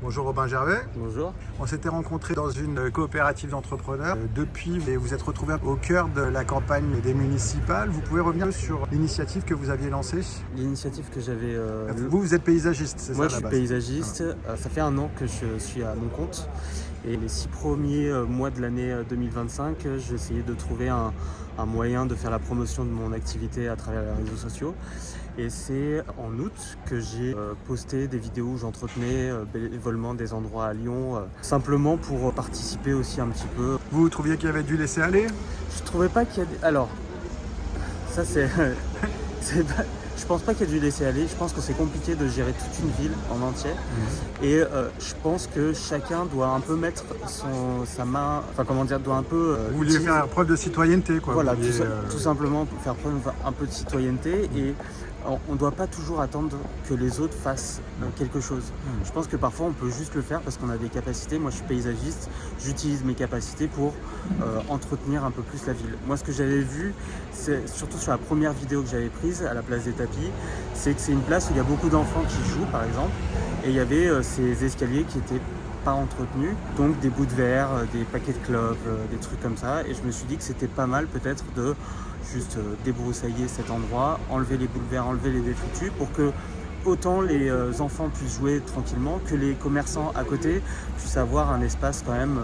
Bonjour Robin Gervais. Bonjour. On s'était rencontrés dans une coopérative d'entrepreneurs. Depuis, vous vous êtes retrouvés au cœur de la campagne des municipales. Vous pouvez revenir sur l'initiative que vous aviez lancée? L'initiative que j'avais... Vous êtes paysagiste, c'est ça? Moi, je suis paysagiste. Ça fait 1 an que je suis à mon compte. Et les 6 premiers mois de l'année 2025, j'ai essayé de trouver un moyen de faire la promotion de mon activité à travers les réseaux sociaux. Et c'est en août que j'ai posté des vidéos où j'entretenais bénévolement des endroits à Lyon, simplement pour participer aussi un petit peu. Vous trouviez qu'il y avait du laisser-aller? Je trouvais pas qu'il y a... Alors, ça c'est... Je pense pas qu'il y ait du laisser-aller, je pense que c'est compliqué de gérer toute une ville en entier. Et je pense que chacun doit un peu mettre sa main, doit un peu... Vous vouliez faire preuve de citoyenneté, quoi. Voilà, tout simplement faire preuve un peu de citoyenneté. Et on ne doit pas toujours attendre que les autres fassent quelque chose. Je pense que parfois on peut juste le faire parce qu'on a des capacités. Moi je suis paysagiste, j'utilise mes capacités pour entretenir un peu plus la ville. Moi ce que j'avais vu, c'est surtout sur la première vidéo que j'avais prise à la place des tapis, c'est que c'est une place où il y a beaucoup d'enfants qui jouent par exemple, et il y avait ces escaliers qui étaient pas entretenus, donc des bouts de verre, des paquets de clopes, des trucs comme ça, et je me suis dit que c'était pas mal peut-être de juste débroussailler cet endroit, enlever les bouts de verre, enlever les détritus pour que autant les enfants puissent jouer tranquillement que les commerçants à côté puissent avoir un espace quand même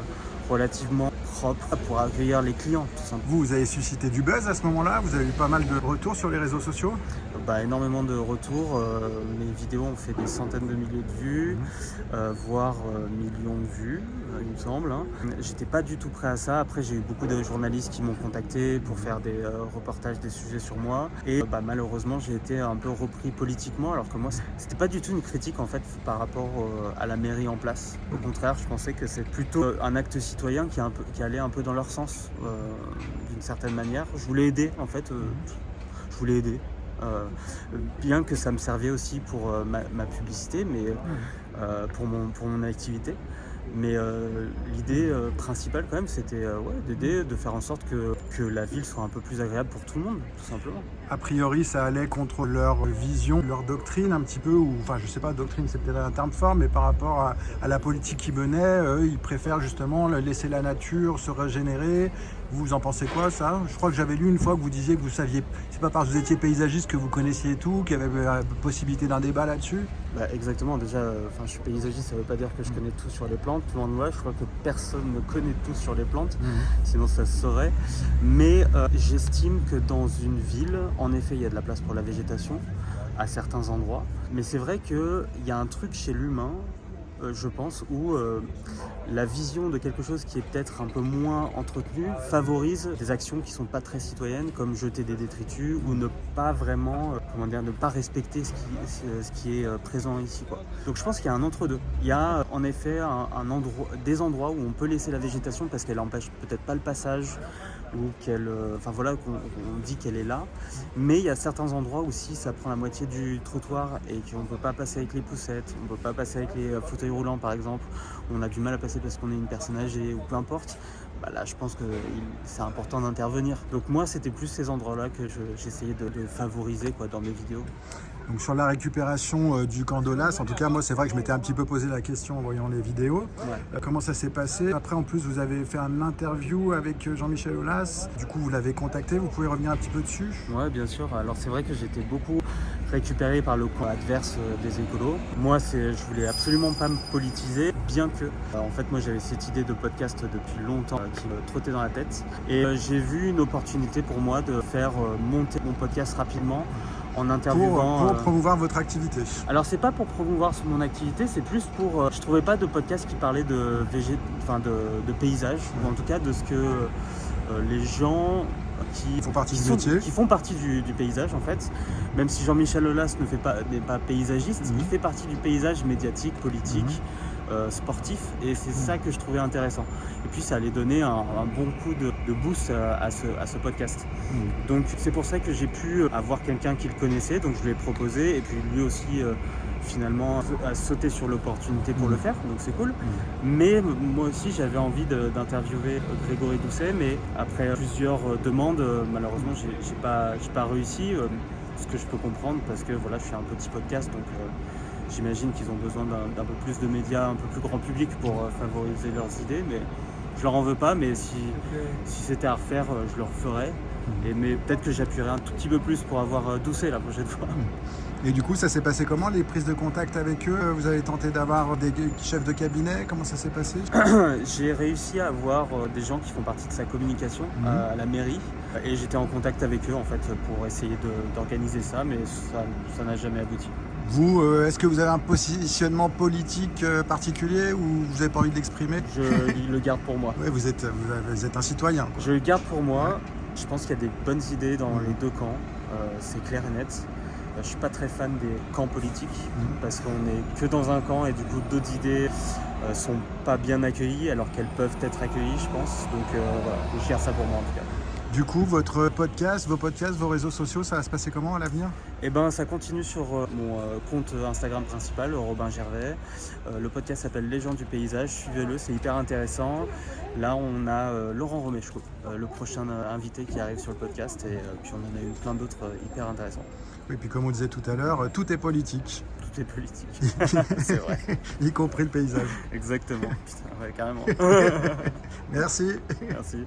relativement propre pour accueillir les clients tout simplement. Vous avez suscité du buzz à ce moment-là? Vous avez eu pas mal de retours sur les réseaux sociaux? Énormément de retours. Mes vidéos ont fait des centaines de milliers de vues, voire millions de vues, il me semble. J'étais pas du tout prêt à ça. Après, j'ai eu beaucoup de journalistes qui m'ont contacté pour faire des reportages, des sujets sur moi. Et malheureusement, j'ai été un peu repris politiquement, alors que moi, c'était pas du tout une critique en fait par rapport à la mairie en place. Au contraire, je pensais que c'est plutôt un acte citoyen qui allait un peu dans leur sens, d'une certaine manière. Je voulais aider en fait. Je voulais aider. Bien que ça me servait aussi pour ma publicité, mais pour mon activité. Mais l'idée principale quand même, c'était d'aider, de faire en sorte que la ville soit un peu plus agréable pour tout le monde, tout simplement. A priori, ça allait contre leur vision, leur doctrine un petit peu, ou enfin je sais pas, doctrine c'est peut-être un terme fort, mais par rapport à la politique qu'ils menaient, ils préfèrent justement laisser la nature se régénérer. Vous en pensez quoi, ça? Je crois que j'avais lu une fois que vous disiez que vous saviez, c'est pas parce que vous étiez paysagiste que vous connaissiez tout, qu'il y avait la possibilité d'un débat là-dessus? Exactement, déjà, je suis paysagiste, ça veut pas dire que je connais tout sur les plantes, loin de moi, je crois que personne ne connaît tout sur les plantes, sinon ça se saurait. Mais j'estime que dans une ville, en effet, il y a de la place pour la végétation, à certains endroits, mais c'est vrai qu'il y a un truc chez l'humain, je pense, où la vision de quelque chose qui est peut-être un peu moins entretenu favorise des actions qui sont pas très citoyennes, comme jeter des détritus ou ne pas vraiment, ne pas respecter ce qui est présent ici, quoi. Donc je pense qu'il y a un entre-deux. Il y a en effet des endroits où on peut laisser la végétation parce qu'elle empêche peut-être pas le passage, ou qu'on dit qu'elle est là, mais il y a certains endroits où si ça prend la moitié du trottoir et qu'on ne peut pas passer avec les poussettes, on ne peut pas passer avec les fauteuils roulants par exemple, on a du mal à passer parce qu'on est une personne âgée ou peu importe, là je pense que c'est important d'intervenir. Donc moi c'était plus ces endroits-là que j'essayais de favoriser dans mes vidéos. Donc sur la récupération du camp d'Aulas, en tout cas moi c'est vrai que je m'étais un petit peu posé la question en voyant les vidéos. Comment ça s'est passé? Après en plus vous avez fait un interview avec Jean-Michel Aulas, du coup vous l'avez contacté, vous pouvez revenir un petit peu dessus? Ouais, bien sûr. Alors c'est vrai que j'étais beaucoup récupéré par le camp adverse des écolos. Moi je voulais absolument pas me politiser, bien que en fait moi j'avais cette idée de podcast depuis longtemps qui me trottait dans la tête, et j'ai vu une opportunité pour moi de faire monter mon podcast rapidement en interviewant... Pour promouvoir votre activité. Alors c'est pas pour promouvoir mon activité, c'est plus pour... je trouvais pas de podcast qui parlait de paysage, ou en tout cas de ce que les gens qui font partie du paysage en fait. Même si Jean-Michel Aulas n'est pas paysagiste, il fait partie du paysage médiatique, politique, sportif, et c'est ça que je trouvais intéressant. Et puis ça allait donner un bon coup de boost à ce podcast. Donc c'est pour ça que j'ai pu avoir quelqu'un qui le connaissait, donc je lui ai proposé, et puis lui aussi finalement a sauté sur l'opportunité pour le faire, donc c'est cool. Mais moi aussi j'avais envie d'interviewer Grégory Doucet, mais après plusieurs demandes, malheureusement j'ai pas réussi, ce que je peux comprendre parce que voilà, je suis un petit podcast, donc J'imagine qu'ils ont besoin d'un peu plus de médias, un peu plus grand public pour favoriser leurs idées, mais je leur en veux pas, mais si c'était à refaire, je le referais. Mais peut-être que j'appuierai un tout petit peu plus pour avoir Doucet la prochaine fois. Et du coup, ça s'est passé comment, les prises de contact avec eux? Vous avez tenté d'avoir des chefs de cabinet? Comment ça s'est passé? J'ai réussi à avoir des gens qui font partie de sa communication à la mairie. Et j'étais en contact avec eux en fait pour essayer d'organiser ça, mais ça n'a jamais abouti. Vous, est-ce que vous avez un positionnement politique particulier ou vous n'avez pas envie de l'exprimer? Je le garde pour moi. Oui, vous êtes un citoyen, quoi. Je le garde pour moi. Je pense qu'il y a des bonnes idées dans les deux camps, c'est clair et net. Je suis pas très fan des camps politiques parce qu'on n'est que dans un camp et du coup d'autres idées sont pas bien accueillies alors qu'elles peuvent être accueillies, je pense. Donc voilà, je garde ça pour moi en tout cas. Du coup, vos podcasts, vos réseaux sociaux, ça va se passer comment à l'avenir? Eh ben, ça continue sur mon compte Instagram principal, Robin Gervais. Le podcast s'appelle Les gens du paysage, suivez-le, c'est hyper intéressant. Là, on a Laurent Romeshko, le prochain invité qui arrive sur le podcast, et puis on en a eu plein d'autres hyper intéressants. Et puis comme on disait tout à l'heure, tout est politique. Tout est politique, c'est vrai. Y compris le paysage. Exactement, putain, ouais, carrément. Merci. Merci.